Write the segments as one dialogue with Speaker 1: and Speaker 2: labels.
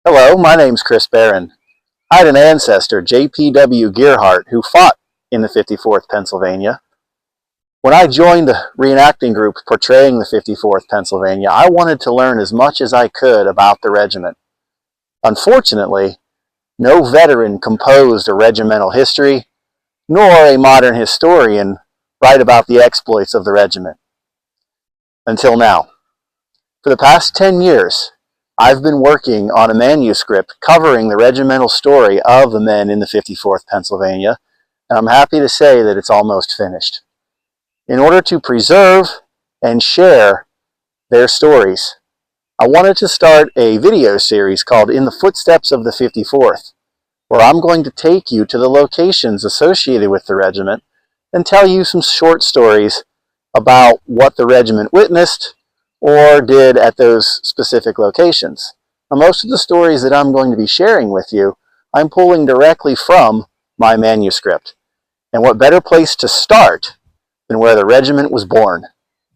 Speaker 1: Hello, my name's Chris Barron. I had an ancestor, J.P.W. Gearhart, who fought in the 54th Pennsylvania. When I joined the reenacting group portraying the 54th Pennsylvania, I wanted to learn as much as I could about the regiment. Unfortunately, no veteran composed a regimental history, nor a modern historian write about the exploits of the regiment. Until now. For the past 10 years, I've been working on a manuscript covering the regimental story of the men in the 54th Pennsylvania, and I'm happy to say that it's almost finished. In order to preserve and share their stories, I wanted to start a video series called In the Footsteps of the 54th, where I'm going to take you to the locations associated with the regiment and tell you some short stories about what the regiment witnessed or did at those specific locations. Now, most of the stories that I'm going to be sharing with you, I'm pulling directly from my manuscript. And what better place to start than where the regiment was born,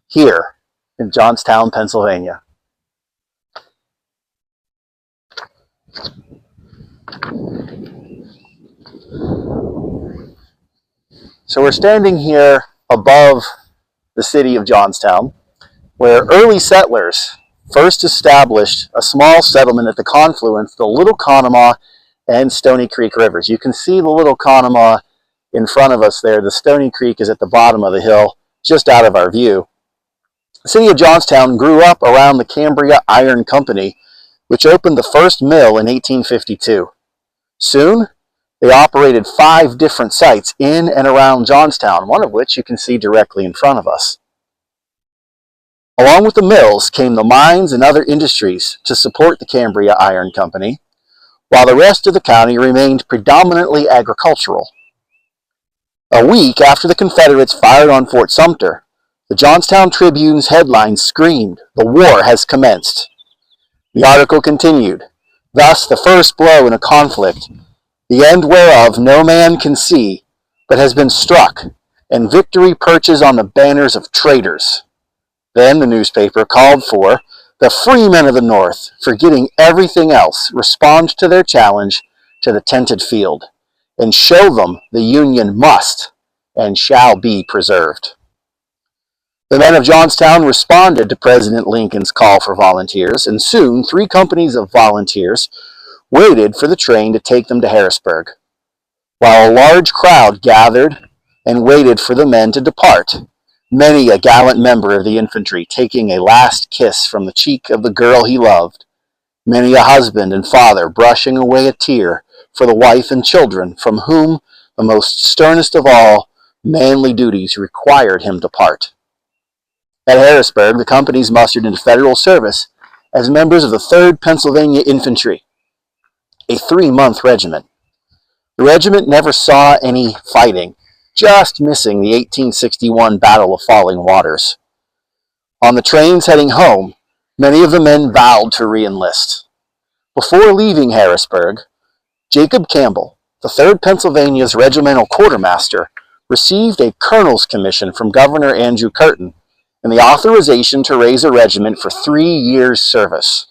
Speaker 1: here in Johnstown, Pennsylvania. So we're standing here above the city of Johnstown, where early settlers first established a small settlement at the confluence of the Little Conemaugh and Stony Creek rivers. You can see the Little Conemaugh in front of us there. The Stony Creek is at the bottom of the hill, just out of our view. The city of Johnstown grew up around the Cambria Iron Company, which opened the first mill in 1852. Soon, they operated 5 different sites in and around Johnstown, one of which you can see directly in front of us. Along with the mills came the mines and other industries to support the Cambria Iron Company, while the rest of the county remained predominantly agricultural. A week after the Confederates fired on Fort Sumter, the Johnstown Tribune's headline screamed, "The war has commenced." The article continued, "Thus the first blow in a conflict, the end whereof no man can see, but has been struck, and victory perches on the banners of traitors." Then the newspaper called for the free men of the North, forgetting everything else, respond to their challenge to the tented field, and show them the Union must and shall be preserved. The men of Johnstown responded to President Lincoln's call for volunteers, and soon 3 companies of volunteers waited for the train to take them to Harrisburg, while a large crowd gathered and waited for the men to depart. Many a gallant member of the infantry taking a last kiss from the cheek of the girl he loved. Many a husband and father brushing away a tear for the wife and children from whom the most sternest of all manly duties required him to part. At Harrisburg, the companies mustered into federal service as members of the 3rd Pennsylvania Infantry, a 3-month regiment. The regiment never saw any fighting, just missing the 1861 Battle of Falling Waters. On the trains heading home, many of the men vowed to re-enlist. Before leaving Harrisburg, Jacob Campbell, the 3rd Pennsylvania's regimental quartermaster, received a colonel's commission from Governor Andrew Curtin and the authorization to raise a regiment for 3 years' service.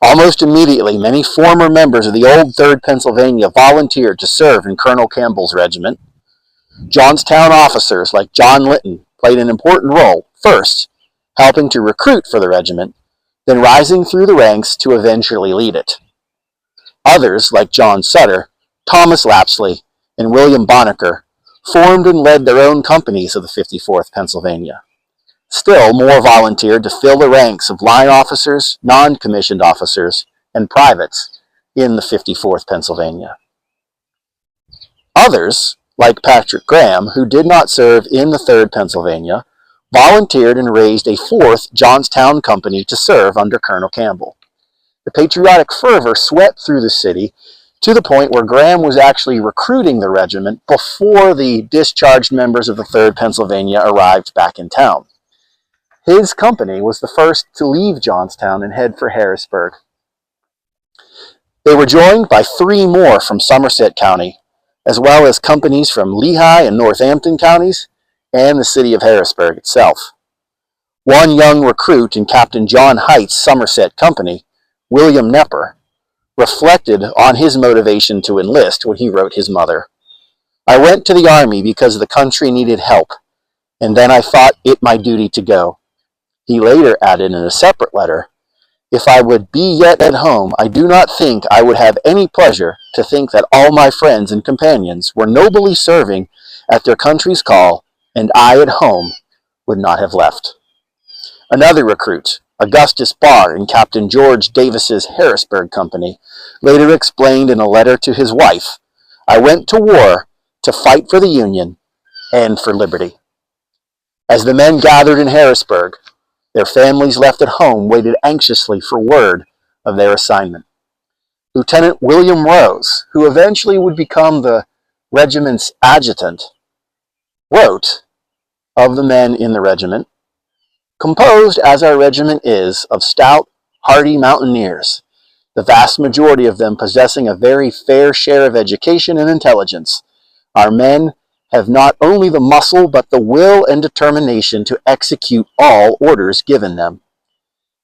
Speaker 1: Almost immediately, many former members of the old 3rd Pennsylvania volunteered to serve in Colonel Campbell's regiment. Johnstown officers like John Litton played an important role, first helping to recruit for the regiment, then rising through the ranks to eventually lead it. Others, like John Sutter, Thomas Lapsley, and William Bonneker, formed and led their own companies of the 54th Pennsylvania. Still more volunteered to fill the ranks of line officers, non-commissioned officers, and privates in the 54th Pennsylvania. Others, like Patrick Graham, who did not serve in the 3rd Pennsylvania, volunteered and raised a 4th Johnstown company to serve under Colonel Campbell. The patriotic fervor swept through the city to the point where Graham was actually recruiting the regiment before the discharged members of the 3rd Pennsylvania arrived back in town. His company was the first to leave Johnstown and head for Harrisburg. They were joined by 3 more from Somerset County, as well as companies from Lehigh and Northampton counties and the city of Harrisburg itself. One young recruit in Captain John Hight's Somerset Company, William Nepper, reflected on his motivation to enlist when he wrote his mother. "I went to the army because the country needed help, and then I thought it my duty to go." He later added in a separate letter, "If I would be yet at home, I do not think I would have any pleasure to think that all my friends and companions were nobly serving at their country's call, and I at home would not have left." Another recruit, Augustus Barr in Captain George Davis's Harrisburg Company, later explained in a letter to his wife, "I went to war to fight for the Union and for liberty." As the men gathered in Harrisburg, their families left at home waited anxiously for word of their assignment. Lieutenant William Rose, who eventually would become the regiment's adjutant, wrote of the men in the regiment, "Composed as our regiment is of stout, hardy mountaineers, the vast majority of them possessing a very fair share of education and intelligence, our men have not only the muscle but the will and determination to execute all orders given them.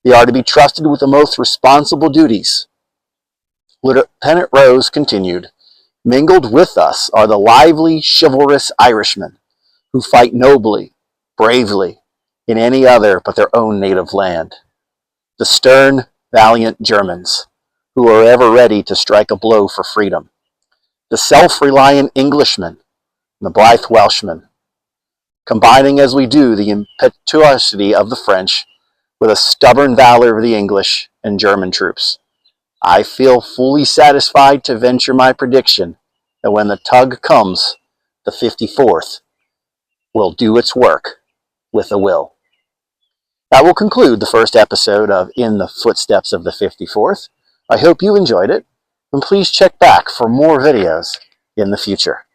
Speaker 1: They are to be trusted with the most responsible duties." Lieutenant Rose continued, "Mingled with us are the lively, chivalrous Irishmen, who fight nobly, bravely, in any other but their own native land. The stern, valiant Germans, who are ever ready to strike a blow for freedom. The self-reliant Englishmen, and the blithe Welshmen, combining as we do the impetuosity of the French with a stubborn valor of the English and German troops. I feel fully satisfied to venture my prediction that when the tug comes, the 54th will do its work with a will." That will conclude the first episode of In the Footsteps of the 54th. I hope you enjoyed it, and please check back for more videos in the future.